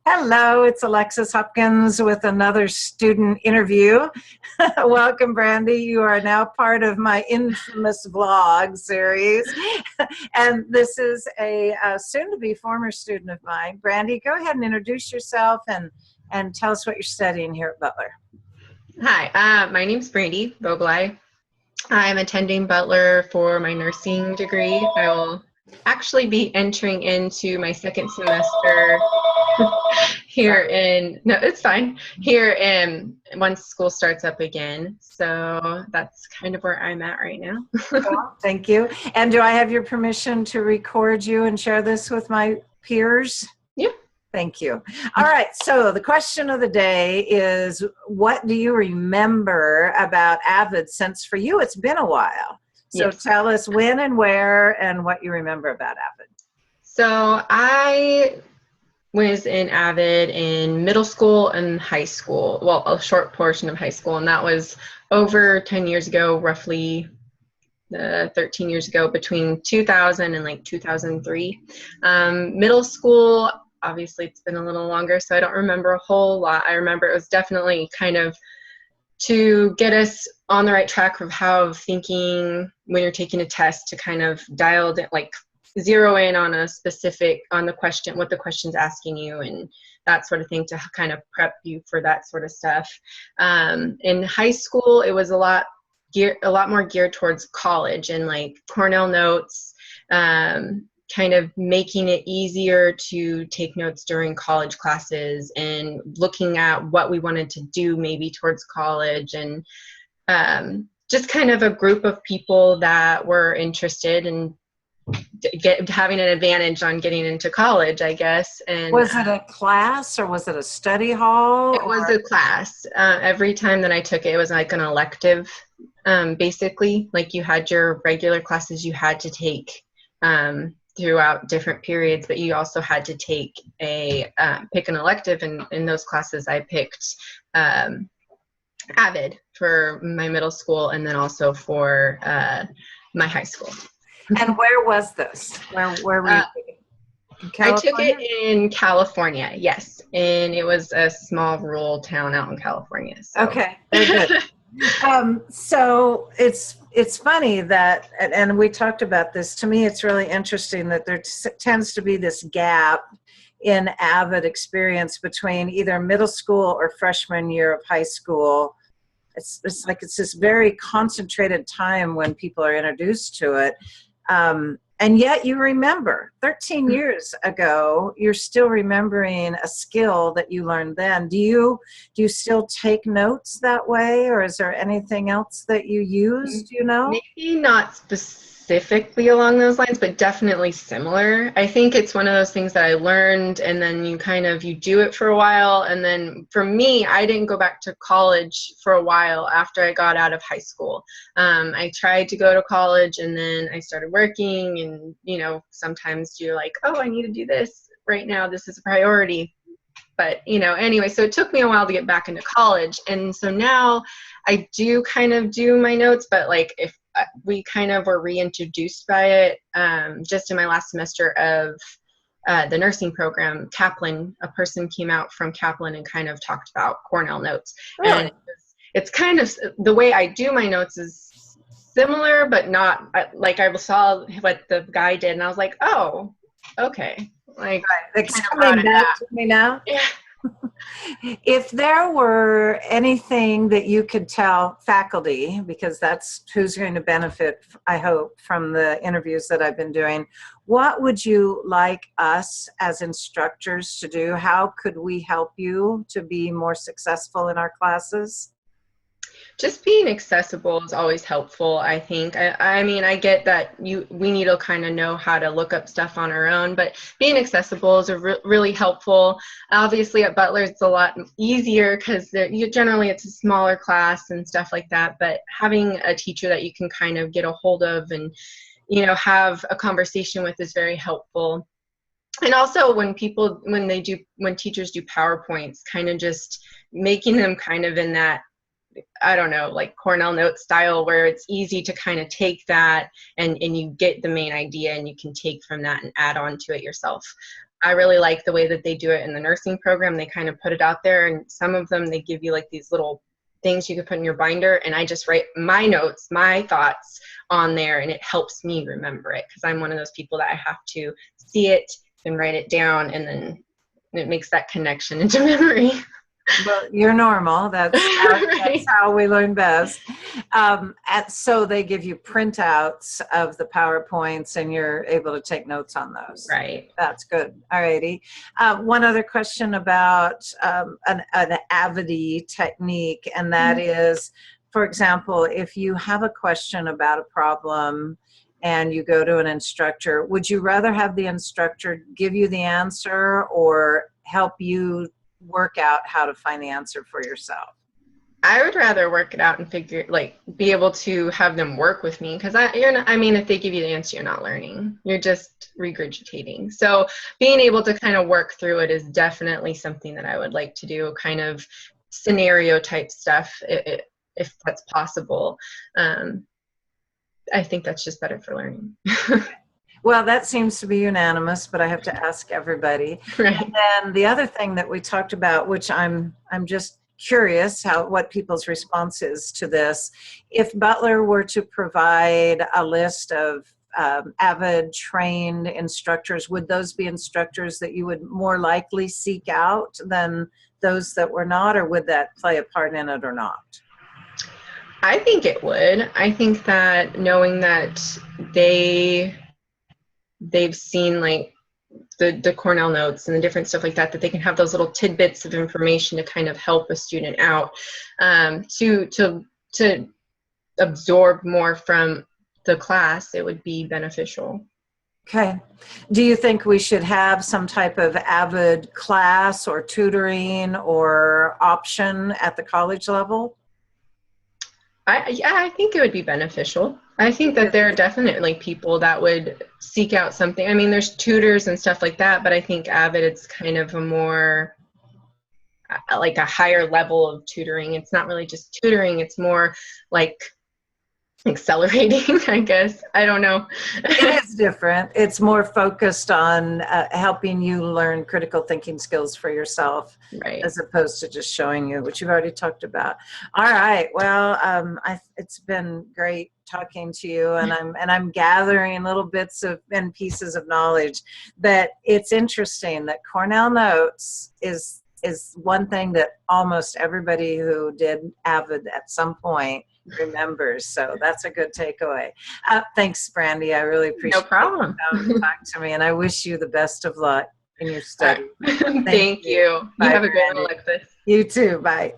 Hello, it's Alexis Hopkins with another student interview. Welcome, Brandy. You are now part of my infamous vlog series. And this is a soon-to-be former student of mine. Brandy, go ahead and introduce yourself and tell us what you're studying here at Butler. Hi, my name's Brandy Voegli. I'm attending Butler for my nursing degree. I will actually be entering into my second semester here once school starts up again. So that's kind of where I'm at right now. Well, thank you. And do I have your permission to record you and share this with my peers? Yeah. Thank you. All right. So the question of the day is, what do you remember about AVID, since for you it's been a while? So Yes. Tell us when and where and what you remember about AVID. So I was in AVID in middle school and high school. Well, a short portion of high school, and that was over 10 years ago, roughly 13 years ago, between 2000 and like 2003. Middle school, obviously it's been a little longer, so I don't remember a whole lot. I remember it was definitely kind of to get us on the right track of how thinking when you're taking a test, to kind of dial it, like zero in on a specific, on the question, what the question's asking you, and that sort of thing, to kind of prep you for that sort of stuff. In high school, it was a lot more geared towards college and like Cornell notes, kind of making it easier to take notes during college classes and looking at what we wanted to do maybe towards college, and just kind of a group of people that were interested in having an advantage on getting into college, I guess. And was it a class or was it a study hall? It was a class. Every time that I took it, it was like an elective, basically. Like you had your regular classes you had to take throughout different periods, but you also had to take pick an elective. And in those classes, I picked AVID for my middle school, and then also for my high school. And where was this? Where were you taking? I took it in California, yes, and it was a small rural town out in California. So. Okay, very good. So it's funny that, and we talked about this, to me it's really interesting that there tends to be this gap in AVID experience between either middle school or freshman year of high school. It's like it's this very concentrated time when people are introduced to it. And yet you remember 13 years ago, you're still remembering a skill that you learned then. Do you still take notes that way, or is there anything else that you use? Do you know? Maybe not specifically along those lines, but definitely similar. I think it's one of those things that I learned, and then you do it for a while. And then for me, I didn't go back to college for a while after I got out of high school. I tried to go to college, and then I started working, and sometimes you're like, oh, I need to do this right now, this is a priority. But anyway, so it took me a while to get back into college, and so now I do kind of do my notes, but like if we kind of were reintroduced by it just in my last semester of the nursing program. Kaplan, a person came out from Kaplan and kind of talked about Cornell notes. Really? And it's kind of, the way I do my notes is similar, but not, like I saw what the guy did and I was like, oh, okay. Like, it's coming back to me now. Yeah. If there were anything that you could tell faculty, because that's who's going to benefit, I hope, from the interviews that I've been doing, what would you like us as instructors to do? How could we help you to be more successful in our classes? Just being accessible is always helpful, I think. I mean, I get that we need to kind of know how to look up stuff on our own, but being accessible is really helpful. Obviously, at Butler, it's a lot easier because generally it's a smaller class and stuff like that, but having a teacher that you can kind of get a hold of and, have a conversation with is very helpful. And also when teachers do PowerPoints, kind of just making them kind of in that, I don't know, like Cornell note style, where it's easy to kind of take that and you get the main idea and you can take from that and add on to it yourself. I really like the way that they do it in the nursing program. They kind of put it out there, and some of them, they give you like these little things you could put in your binder, and I just write my notes, my thoughts on there, and it helps me remember it, because I'm one of those people that I have to see it and write it down, and then it makes that connection into memory. Well, you're normal. That's Right. how we learn best. So they give you printouts of the PowerPoints, and you're able to take notes on those. Right. That's good. All righty. One other question about an AVID technique, and that is, for example, if you have a question about a problem and you go to an instructor, would you rather have the instructor give you the answer or help you work out how to find the answer for yourself? I would rather work it out and be able to have them work with me, because if they give you the answer, you're not learning. You're just regurgitating. So being able to kind of work through it is definitely something that I would like to do, kind of scenario type stuff, if that's possible. I think that's just better for learning. Well, that seems to be unanimous, but I have to ask everybody. Right. And then the other thing that we talked about, which I'm just curious what people's response is to this. If Butler were to provide a list of AVID trained instructors, would those be instructors that you would more likely seek out than those that were not, or would that play a part in it or not? I think it would. I think that knowing that they've seen like the Cornell notes and the different stuff like that they can have those little tidbits of information to kind of help a student out, to absorb more from the class, it would be beneficial. Okay. Do you think we should have some type of AVID class or tutoring or option at the college level? I think it would be beneficial. I think that there are definitely people that would seek out something. I mean, there's tutors and stuff like that, but I think AVID, it's kind of a more like a higher level of tutoring. It's not really just tutoring. It's more like accelerating, I guess. I don't know. It is different. It's more focused on helping you learn critical thinking skills for yourself, Right. as opposed to just showing you, which you've already talked about. All right. Well, it's been great talking to you, and I'm gathering little bits and pieces of knowledge. But it's interesting that Cornell Notes is one thing that almost everybody who did AVID at some point remembers. So that's a good takeaway. Thanks, Brandy. I really appreciate No problem. you talk to me, and I wish you the best of luck in your study. Thank you. You have a great one, Alexis. You too. Bye.